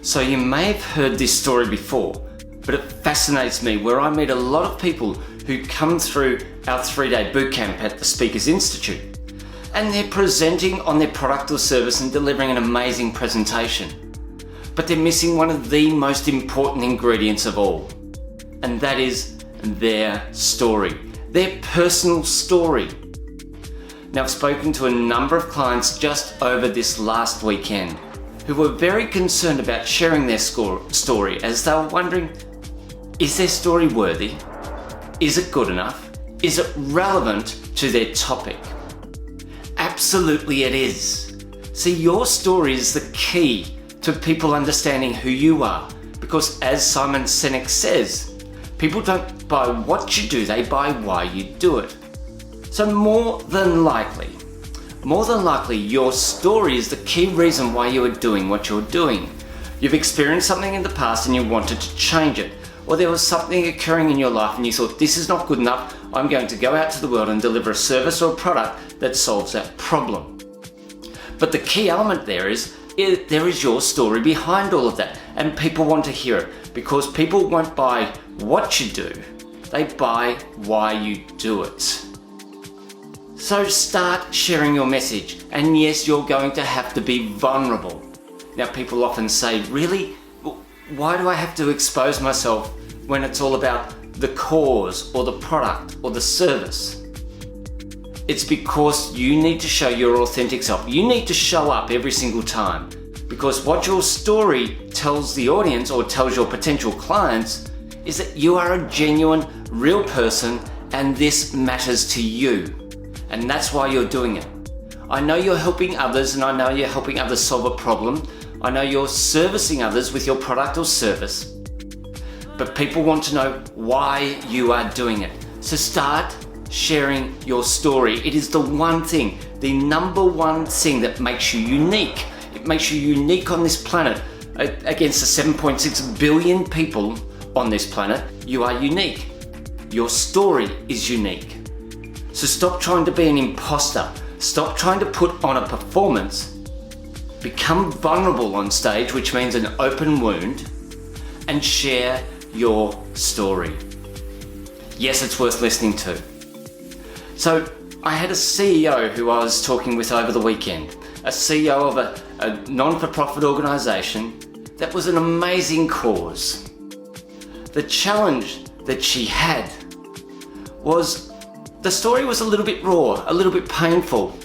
So you may have heard this story before, but it fascinates me where I meet a lot of people who come through our 3-day bootcamp at the Speakers Institute, and they're presenting on their product or service and delivering an amazing presentation. But they're missing one of the most important ingredients of all, and that is their story, their personal story. Now, I've spoken to a number of clients just over this last weekend who were very concerned about sharing their story, as they were wondering, is their story worthy? Is it good enough? Is it relevant to their topic? Absolutely it is. See, your story is the key to people understanding who you are, because as Simon Sinek says, people don't buy what you do, they buy why you do it. So more than likely, your story is the key reason why you are doing what you're doing. You've experienced something in the past and you wanted to change it, or there was something occurring in your life and you thought, this is not good enough, I'm going to go out to the world and deliver a service or a product that solves that problem. But the key element there is your story behind all of that, and people want to hear it, because people won't buy what you do, they buy why you do it. So start sharing your message, and yes, you're going to have to be vulnerable. Now, people often say, really? Why do I have to expose myself when it's all about the cause or the product or the service? It's because you need to show your authentic self. You need to show up every single time, because what your story tells the audience or tells your potential clients is that you are a genuine, real person, and this matters to you. And that's why you're doing it. I know you're helping others, and I know you're helping others solve a problem. I know you're servicing others with your product or service. But people want to know why you are doing it. So start sharing your story. It is the one thing, the number one thing that makes you unique. It makes you unique on this planet. Against the 7.6 billion people on this planet, you are unique. Your story is unique. So stop trying to be an imposter. Stop trying to put on a performance. Become vulnerable on stage, which means an open wound, and share your story. Yes, it's worth listening to. So I had a CEO who I was talking with over the weekend, a CEO of a non-for-profit organisation that was an amazing cause. The challenge that she had was the story was a little bit raw, a little bit painful,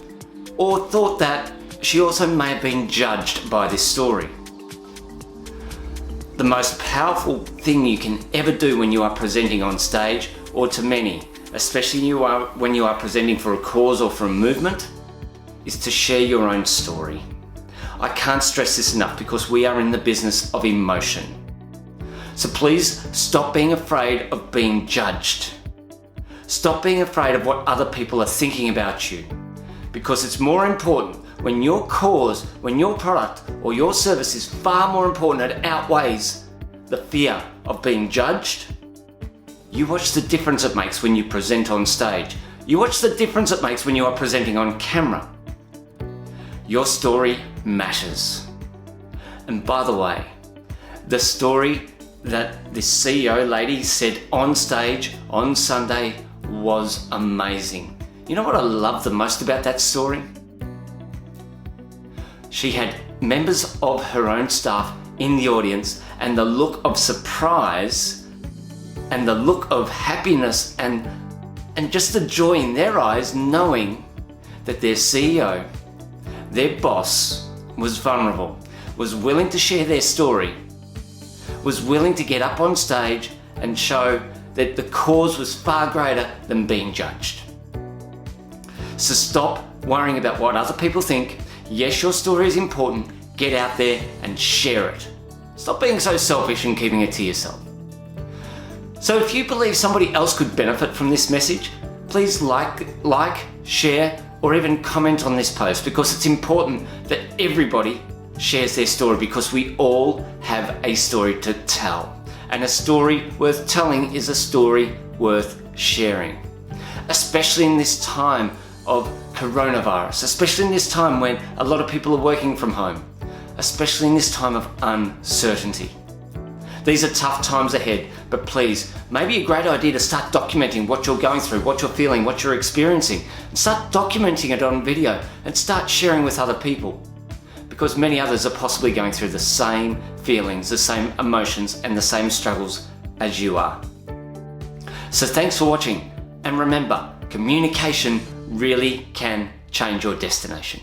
or thought that she also may have been judged by this story. The most powerful thing you can ever do when you are presenting on stage, or to many, especially when you are presenting for a cause or for a movement, is to share your own story. I can't stress this enough, because we are in the business of emotion. So please stop being afraid of being judged. Stop being afraid of what other people are thinking about you, because it's more important when your cause, when your product or your service is far more important, it outweighs the fear of being judged. You watch the difference it makes when you present on stage. You watch the difference it makes when you are presenting on camera. Your story matters. And by the way, the story that this CEO lady said on stage on Sunday was amazing. You know what I love the most about that story? She had members of her own staff in the audience, and the look of surprise and the look of happiness and just the joy in their eyes, knowing that their CEO, their boss, was vulnerable, was willing to share their story, was willing to get up on stage and show that the cause was far greater than being judged. So stop worrying about what other people think. Yes, your story is important. Get out there and share it. Stop being so selfish and keeping it to yourself. So if you believe somebody else could benefit from this message, please like, share, or even comment on this post, because it's important that everybody shares their story, because we all have a story to tell. And a story worth telling is a story worth sharing. Especially in this time of coronavirus, especially in this time when a lot of people are working from home, especially in this time of uncertainty. These are tough times ahead, but please, maybe a great idea to start documenting what you're going through, what you're feeling, what you're experiencing, and start documenting it on video and start sharing with other people. Because many others are possibly going through the same feelings, the same emotions, and the same struggles as you are. So thanks for watching, and remember, communication really can change your destination.